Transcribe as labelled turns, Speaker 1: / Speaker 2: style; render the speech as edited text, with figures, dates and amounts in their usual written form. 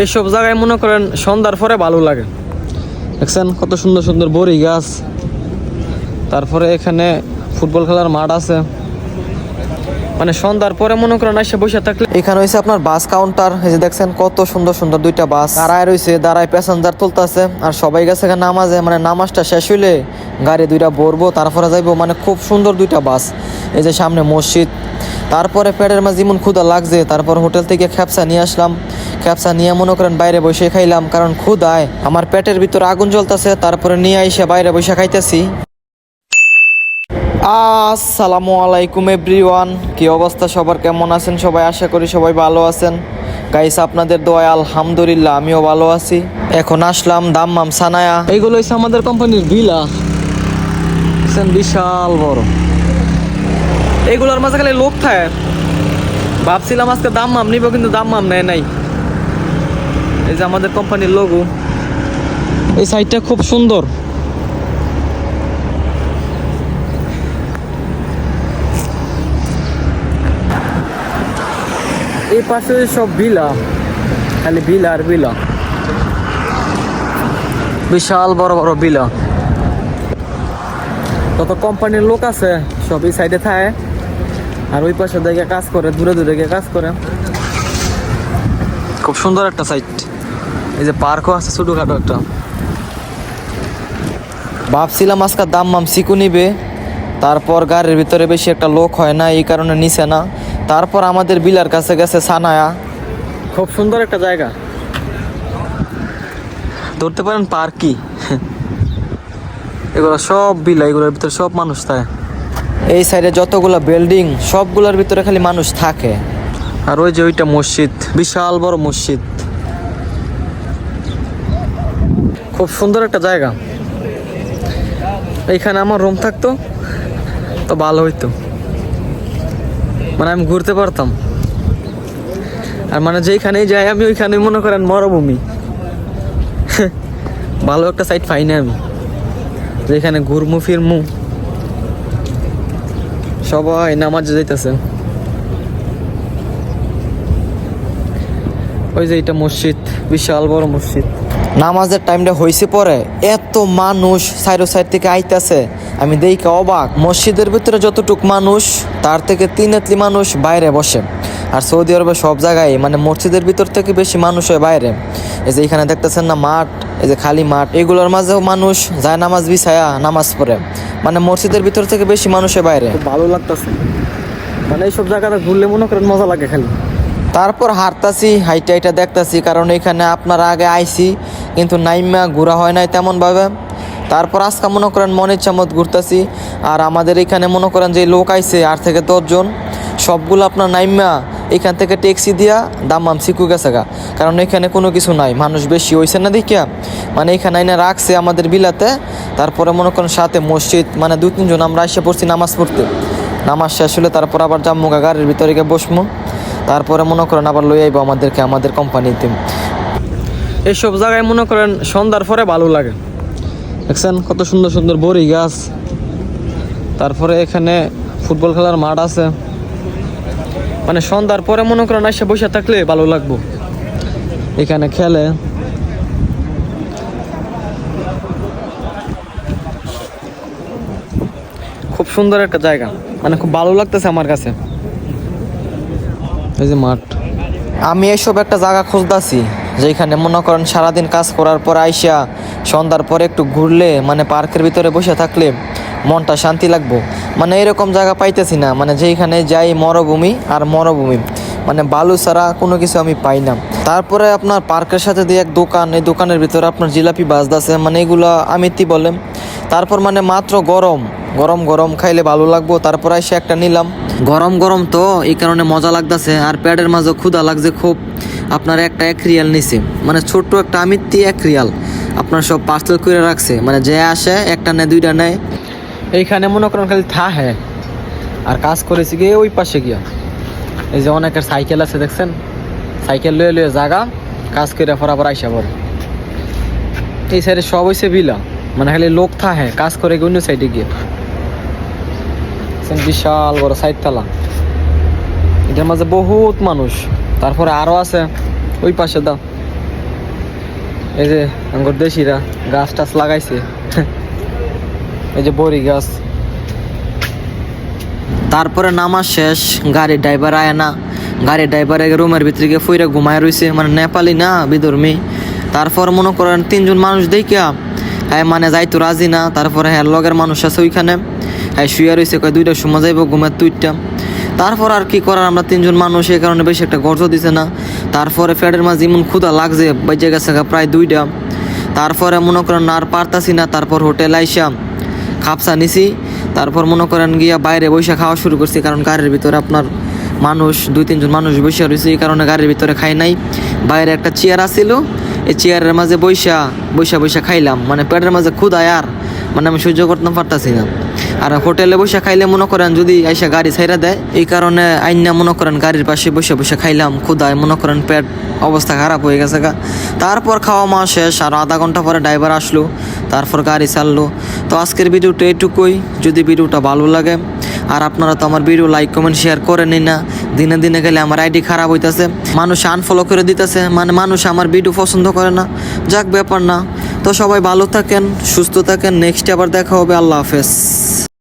Speaker 1: এইসব জায়গায় মনে করেন সন্ধ্যার পরে ভালো লাগে। দেখছেন কত সুন্দর সুন্দর বড়ি গাছ, তারপরে এখানে ফুটবল খেলার মাঠ আছে। মানে সন্ধ্যার পরে মনে করেন এসে বসে থাকলে এখানে হয়েছে আপনার বাস কাউন্টার। এই যে দেখছেন কত সুন্দর সুন্দর দুইটা বাস দাঁড়ায় রয়েছে, দাঁড়ায় প্যাসেঞ্জার তুলতেছে। আর সবাই গেছে এখানে নামাজে, মানে নামাজটা শেষ হইলে গাড়ি দুইটা ভরবো তারপরে যাইবো। মানে খুব সুন্দর দুইটা বাস। এই যে সামনে মসজিদ। তারপরে পেটের মাঝে যেমন ক্ষুধা লাগছে, তারপর হোটেল থেকে খ্যাপসা নিয়ে আসলাম। খ্যাপসা নিয়ে মনে করেন বাইরে বসে খাইলাম, কারণ ক্ষুধায় আমার পেটের ভিতরে আগুন জ্বলতেছে। তারপরে নিয়ে এসে বাইরে বসে খাইতেছি। আসসালামু আলাইকুম এভরিওয়ান, কি অবস্থা সবার, কেমন আছেন সবাই? আশা করি সবাই ভালো আছেন। গাইস আপনাদের দোয়ায় আলহামদুলিল্লাহ আমিও ভালো আছি। এখন আসলাম দাম্মাম সানায়া। এইগুলো হচ্ছে আমাদের কোম্পানির ভিলা, বিশাল বড়। এইগুলোর মাঝে খালি লোক থাকে। ভাবছিলাম আজকে দাম্মাম নিব, কিন্তু দাম্মাম নেয় নাই। এই যে আমাদের কোম্পানির লোগো। এই সাইডটা খুব সুন্দর। এই পাশে সব বিলা, খালি বিলা আর বিলা, বিশাল বড় বড় বিলা। তত কোম্পানির লোক আছে সব এই সাইডে থাকে, আর ওই পাশে দিকে কাজ করে, দূরে দূরে গিয়ে কাজ করে। খুব সুন্দর একটা সাইট। এই যে পার্কও আছে ছোটখাটো একটা। ভাবছিলাম আজকে দাম্মাম চিকু নিবে, তারপর গাড়ির ভিতরে বেশি একটা লোক হয় না, এই কারণে নিছে না। তারপর আমাদের বিলার কাছে গেছে সানায়া। খুব সুন্দর একটা জায়গা, ধরতে পারেন পার্কই। এগুলো সব বিলা, এগুলোর ভিতরে সব মানুষ থাকে। এই সাইডে যতগুলা বিল্ডিং সবগুলোর ভিতরে খালি মানুষ থাকে। আর ওই যে ওইটা মসজিদ, বিশাল বড় মসজিদ। খুব সুন্দর একটা জায়গা। এইখানে আমার রুম থাকতো তো ভালো হইতো, মানে আমি ঘুরতে পারতাম। আর মানে যেখানেই যাই আমি ওইখানে মনে করেন মরুভূমি। ভালো একটা সাইড পাই না আমি, যেখানে ঘুরমু ফিরমু। সবাই নামাজে যাইতেছে। ওই যে এটা মসজিদ, বিশাল বড় মসজিদ। নামাজের টাইমটা হয়েছে পরে এত মানুষ সাইডো সাইড থেকে আইতাছে, আমি দেখে অবাক। মসজিদের ভিতরে যতটুক মানুষ তার থেকে 3 মানুষ বাইরে বসে। আর সৌদি আরবে সব জায়গায় মানে মসজিদের ভিতর থেকে বেশি মানুষ হয় বাইরে। এই যে এখানে দেখতেছেন না মাঠ, এই যে খালি মাঠ, এগুলোর মাঝেও মানুষ যায় নামাজ বিছায়া নামাজ পড়ে। মানে মসজিদের ভিতর থেকে বেশি মানুষ হয় বাইরে। ভালো লাগতেছে, মানে এইসব জায়গাটা ঘুরলে মনে করেন মজা লাগে খালি। তারপর হাঁটতাছি, হাইটা হাইটা দেখতাছি, কারণ এখানে আপনার আগে আইছি কিন্তু নাইমা ঘোরা হয় নাই তেমনভাবে। তারপর আজকে মনে করেন মন ইচ্ছা মত ঘুরতেছি। আর আমাদের এখানে মনে করেন যে লোক আইছে 8 থেকে 10 জন, সবগুলো আপনার নাইমা এখান থেকে ট্যাক্সি দিয়া দাম্মাম চিকু গেছে গা। কারণ এখানে কোনো কিছু নাই, মানুষ বেশি হয়েছে না দেখিয়া, মানে এখানে আইনা রাখছে আমাদের বিলাতে। তারপরে মনে করেন সাথে মসজিদ, মানে 2-3 জন আমরা এসে পড়ছি নামাজ পড়তে। নামাজ শেষ হলে তারপর আবার জাম্মুগা গাড়ির ভিতরে গিয়ে বসমু। তারপরে মনে করেন আবার লই আইব আমাদেরকে আমাদের কোম্পানিতে। এইসব জায়গায় মনে করেন সন্ধ্যার পরে ভালো লাগে। দেখছেন কত সুন্দর সুন্দর বড়ি গাছ, তারপরে এখানে ফুটবল খেলার মাঠ আছে। মানে সন্ধ্যার পরে মনে করেন এসে বসে থাকলে ভালো লাগবো, এখানে খেলে। খুব সুন্দর একটা জায়গা, মানে খুব ভালো লাগতেছে আমার কাছে। এই যে মাঠ, আমি এইসব একটা জায়গা খুঁজতেছি যেখানে মনে করেন সারাদিন কাজ করার পর আইসা সন্ধ্যার পরে একটু ঘুরলে, মানে পার্কের ভিতরে বসে থাকলে মনটা শান্তি লাগবো। মানে এরকম জায়গা পাইতেছি না, মানে যেখানে যাই মরুভূমি আর মরুভূমি, মানে বালু ছাড়া কোনো কিছু আমি পাই না। তারপরে আপনার পার্কের সাথে দিয়ে এক দোকান, এই দোকানের ভিতরে আপনার জিলাপি বাজতেছে, মানে এগুলো আমিতি বলে। তারপর মানে মাত্র গরম গরম গরম খাইলে ভালো লাগবো। তারপর এসে একটা নিলাম, গরম গরম তো এই কারণে মজা লাগতেছে। আর পেটের মাঝে ক্ষুধা লাগছে খুব। আপনার একটা 1 রিয়াল নিছে, মানে ছোট্ট একটা আমিতি 1 রিয়াল। আপনার সব পার্সেল করে রাখছে, মানে যে আসে একটা নেয় 2টা নেয়। এইখানে মনে করেন খালি থাহে আর কাজ করেছি গিয়ে ওই পাশে গিয়া। এই যে অনেকের সাইকেল আছে দেখছেন, সাইকেল লয়ে লয়ে জাগা কাজ করে ফরাবার আইসা পড়ে। এই সাইডে সব হয়েছে বিলা, মানে খালি লোক থাহে কাজ করে গিয়ে অন্য সাইডে গিয়ে। বিশাল বড় সাইড তালা, এটার মাঝে বহুত মানুষ। তারপরে আরো আছে ওই পাশে দাও, এই যে আঙ্গুর দেশিরা গাছ টাছ লাগাইছে এই যে বড়ি গাছ। তারপরে নামাজ শেষ, গাড়ির ড্রাইভার আয় না, গাড়ির ড্রাইভার রুমের ভিতরে গিয়ে ফুইরা ঘুমায় রয়েছে, মানে নেপালি না বিধর্মী। তারপর মনে করেন 3 জন মানুষ দেখিয়া হ্যাঁ মানে যাইতো রাজি না। তারপরে হ্যাঁ লগের মানুষ আছে ওইখানে, হ্যাঁ শুয়ে রয়েছে, কয় 2টার সময় যাইব ঘুমের 2টা। তারপর আর কি করার, আমরা 3 জন মানুষ, এই কারণে বেশি একটা গর্জ দিছে না। তারপরে ফ্যাটের মাঝে এমন ক্ষুধা লাগছে, বেজে গেছে প্রায় 2টা। তারপরে মনে করেন আর পারতাছি না, তারপর হোটেল আইসা খাপসা নিছি। তারপর মনে করেন গিয়া বাইরে বসে খাওয়া শুরু করছি, কারণ গাড়ির ভিতরে আপনার মানুষ 2-3 জন মানুষ বসে রয়েছে, এই কারণে গাড়ির ভিতরে খাই নাই। বাইরে একটা চেয়ার আসছিল, এই চেয়ারের মাঝে বৈশা খাইলাম, মানে পেটের মাঝে ক্ষুধায় আর মানে আমি সহ্য করতে পারতাছি না। আর হোটেলে বসে খাইলে মনে করেন যদি আইসা গাড়ি ছাইরা দেয়, এই কারণে আইনা মনে করেন গাড়ির পাশে বসে খাইলাম, ক্ষুধায় মনে করেন পেট অবস্থা খারাপ হয়ে গেছে গা। তারপর খাওয়া মাওয়া শেষ, আর আধা ঘন্টা পরে ড্রাইভার আসলো, তারপর গাড়ি চাললো। তো আজকের ভিডিওটা এইটুকুই। যদি ভিডিওটা ভালো লাগে, আর আপনারা তো আমার ভিডিও লাইক কমেন্ট শেয়ার করেনই না, দিনে দিনে গেলে আমার আইডি খারাপ হইতাছে, মানুষ আনফলো করে দিতেছে, মানে মানুষ আমার ভিডিও পছন্দ করে না। যাক, ব্যাপার না। তো সবাই ভালো থাকেন, সুস্থ থাকেন, নেক্সট আবার দেখা হবে। আল্লাহ হাফেজ।